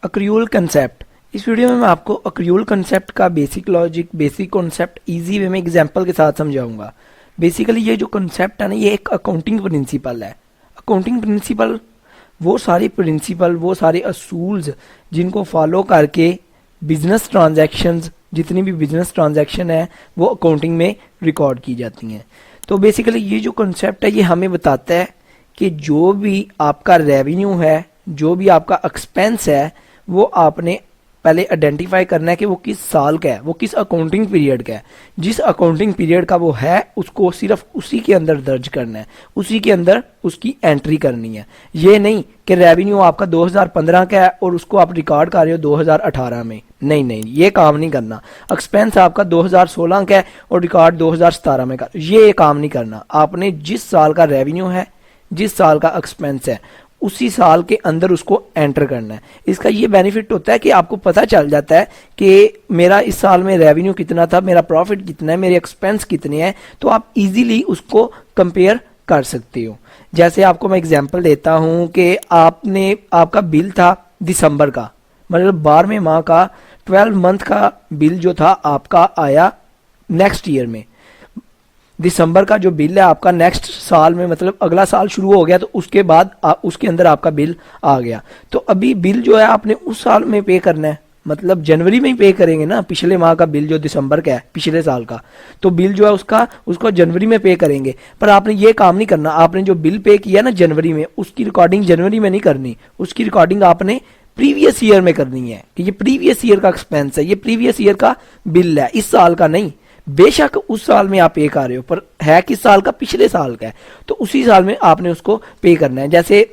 Accrual concept. इस video में मैं आपको अक्रियूल कंसेप्ट का basic logic, basic concept easy way में एग्जांपल के साथ समझाऊंगा। बेसिकली ये जो कंसेप्ट है ना, ये एक अकाउंटिंग प्रिंसिपल है। अकाउंटिंग प्रिंसिपल वो सारे असूल्स जिनको फॉलो करके बिजनेस ट्रांजैक्शंस, जितनी भी बिजनेस ट्रांजैक्शन है वो अकाउंटिंग में रिकॉर्ड की जाती हैं। तो बेसिकली ये जो कंसेप्ट है ये हमें बताता है कि जो भी आपका रेवेन्यू है, जो भी आपका एक्सपेंस है, वो आपने पहले आइडेंटिफाई करना है कि वो किस साल का है, वो किस अकाउंटिंग पीरियड का है। जिस अकाउंटिंग पीरियड का वो है उसको सिर्फ उसी के अंदर दर्ज करना है, उसी के अंदर उसकी एंट्री करनी है। ये नहीं कि रेवेन्यू आपका 2015 का है और उसको आप रिकॉर्ड कर रहे हो 2018 में। नहीं, ये काम नहीं करना। एक्सपेंस आपका 2016 का है और रिकॉर्ड 2017 में कर, ये काम नहीं करना। आपने जिस साल का रेवेन्यू है, जिस साल का एक्सपेंस है, उसी साल के अंदर उसको एंटर करना है। इसका ये बेनिफिट होता है कि आपको पता चल जाता है कि मेरा इस साल में रेवेन्यू कितना था, मेरा प्रॉफिट कितना है, मेरे एक्सपेंस कितने हैं, तो आप इजीली उसको कंपेयर कर सकते हो। जैसे आपको मैं एग्जांपल देता हूं कि आपका बिल था दिसंबर का, मतलब 12वें माह का 12 मंथ का बिल जो था आपका आया नेक्स्ट ईयर में। दिसंबर का जो बिल है आपका नेक्स्ट साल में, मतलब अगला साल शुरू हो गया तो उसके बाद उसके अंदर आपका बिल आ गया। तो अभी बिल जो है आपने उस साल में पे करना है, मतलब जनवरी में ही पे करेंगे ना। पिछले माह का बिल जो दिसंबर का है, पिछले साल का, तो बिल जो है उसको जनवरी में पे करेंगे। पर आपने ये काम नहीं करना। आपने जो बिल पे किया ना जनवरी में, उसकी रिकॉर्डिंग जनवरी में नहीं करनी, उसकी रिकॉर्डिंग आपने प्रीवियस ईयर में करनी है कि ये प्रीवियस ईयर का एक्सपेंस है, ये प्रीवियस ईयर का बिल है, इस साल का नहीं। बेशक उस साल में आप पे कर रहे हो, पर है किस साल का, पिछले साल का है, तो उसी साल में आपने उसको पे करना है। जैसे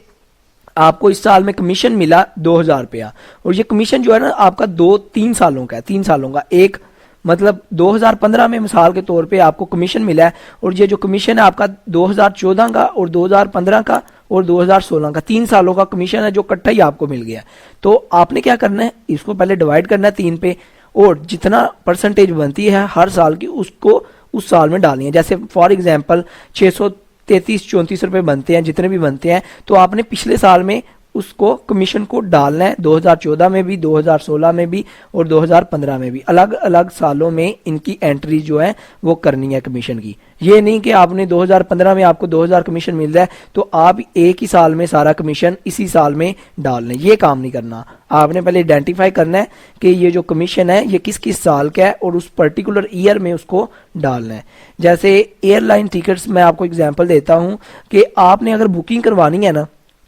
आपको इस साल में कमीशन मिला 2000 रुपया, और ये कमीशन जो है ना आपका 2-3 सालों का है, 3 सालों का। एक मतलब 2015 में मिसाल के तौर पे आपको कमीशन मिला है, और ये जो कमीशन है आपका 2014 का और 2015 का और 2016 का, 3 सालों का कमीशन है जो इकट्ठा ही आपको मिल गया। तो आपने क्या करना है, इसको पहले डिवाइड करना है 3 पे, और जितना परसेंटेज बनती है हर साल की उसको उस साल में डालनी है। जैसे फॉर एग्जांपल 633-34 रुपए बनते हैं, जितने भी बनते हैं, तो आपने पिछले साल में उसको कमीशन को डालना है। 2014 में भी, 2016 में भी और 2015 में भी, अलग अलग सालों में इनकी एंट्री जो है वो करनी है कमीशन की। ये नहीं कि आपने 2015 में आपको 2000 कमीशन मिल रहा है तो आप एक ही साल में सारा कमीशन इसी साल में डाल लें, ये काम नहीं करना। आपने पहले आइडेंटिफाई करना है कि ये जो कमीशन है ये किस किस साल का है और उस पर्टिकुलर ईयर में उसको डालना है। जैसे एयरलाइन टिकट्स, मैं आपको एग्जाम्पल देता हूँ कि आपने अगर बुकिंग करवानी है ना,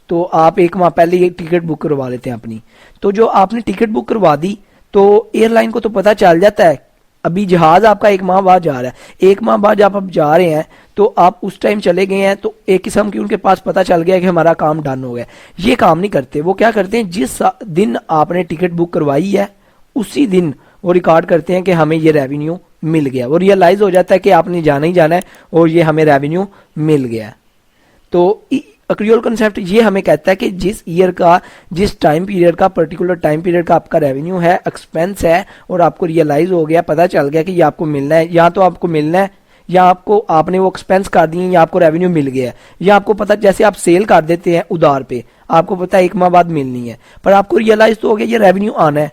तो आप 1 माह पहले ये टिकट बुक करवा लेते हैं अपनी। तो जो आपने टिकट बुक करवा दी तो एयरलाइन को तो पता चल जाता है, अभी जहाज आपका 1 माह बाद जा रहा है। 1 माह बाद जब आप जा रहे हैं तो आप उस टाइम चले गए हैं, तो एक किस्म की उनके पास पता चल गया कि हमारा काम डन हो गया। ये काम नहीं करते। वो क्या करते हैं, जिस दिन आपने टिकट बुक करवाई है उसी दिन वो रिकॉर्ड करते हैं कि हमें ये रेवेन्यू मिल गया। वो रियलाइज हो जाता है कि आपने जाना ही जाना है और ये हमें रेवेन्यू मिल गया। तो अक्रियूल कंसेप्ट ये हमें कहता है कि जिस ईयर का, जिस टाइम पीरियड का, पर्टिकुलर टाइम पीरियड का आपका रेवेन्यू है, एक्सपेंस है, और आपको रियलाइज हो गया, पता चल गया कि ये आपको मिलना है, या तो आपको मिलना है या आपने वो एक्सपेंस कर दिए या आपको रेवेन्यू मिल गया है, या आपको पता, जैसे आप सेल कर देते हैं उधार पे, आपको पता है 1 माह बाद मिलनी है, पर आपको रियलाइज तो हो गया ये रेवेन्यू आना है,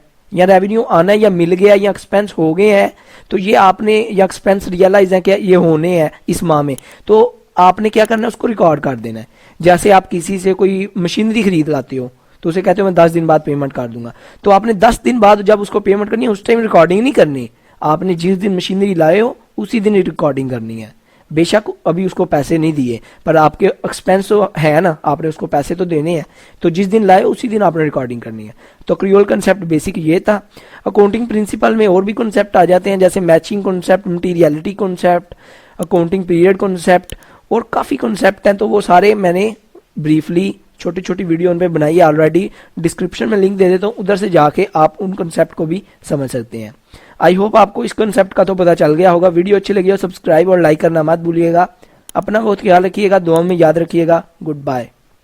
या मिल गया या एक्सपेंस हो गए हैं, तो ये आपने, या एक्सपेंस रियलाइज है कि ये होने हैं इस माह में, तो आपने क्या करना है, उसको रिकॉर्ड कर देना है। जैसे आप किसी से कोई मशीनरी खरीद लाते हो तो उसे कहते हो मैं 10 दिन बाद पेमेंट कर दूंगा, तो आपने 10 दिन बाद जब उसको पेमेंट करनी है उस टाइम रिकॉर्डिंग नहीं करनी। आपने जिस दिन मशीनरी लाए हो उसी दिन रिकॉर्डिंग करनी है। बेशक अभी उसको पैसे नहीं दिए, पर आपके एक्सपेंस तो है ना, आपने उसको पैसे तो देने हैं, तो जिस दिन लाए उसी दिन आपने रिकॉर्डिंग करनी है। तो अक्रियूल कंसेप्ट बेसिक ये था। अकाउंटिंग प्रिंसिपल में और भी कंसेप्ट आ जाते हैं, जैसे matching concept, materiality concept, accounting period concept, और काफ़ी कंसेप्ट हैं। तो वो सारे मैंने ब्रीफली छोटी छोटी वीडियो उन पे बनाई है ऑलरेडी, डिस्क्रिप्शन में लिंक दे देता हूँ, उधर से जाके आप उन कंसेप्ट को भी समझ सकते हैं। आई होप आपको इस कंसेप्ट का तो पता चल गया होगा। वीडियो अच्छी लगी हो सब्सक्राइब और लाइक करना मत भूलिएगा। अपना बहुत ख्याल रखिएगा, दुआ में याद रखिएगा। Good bye.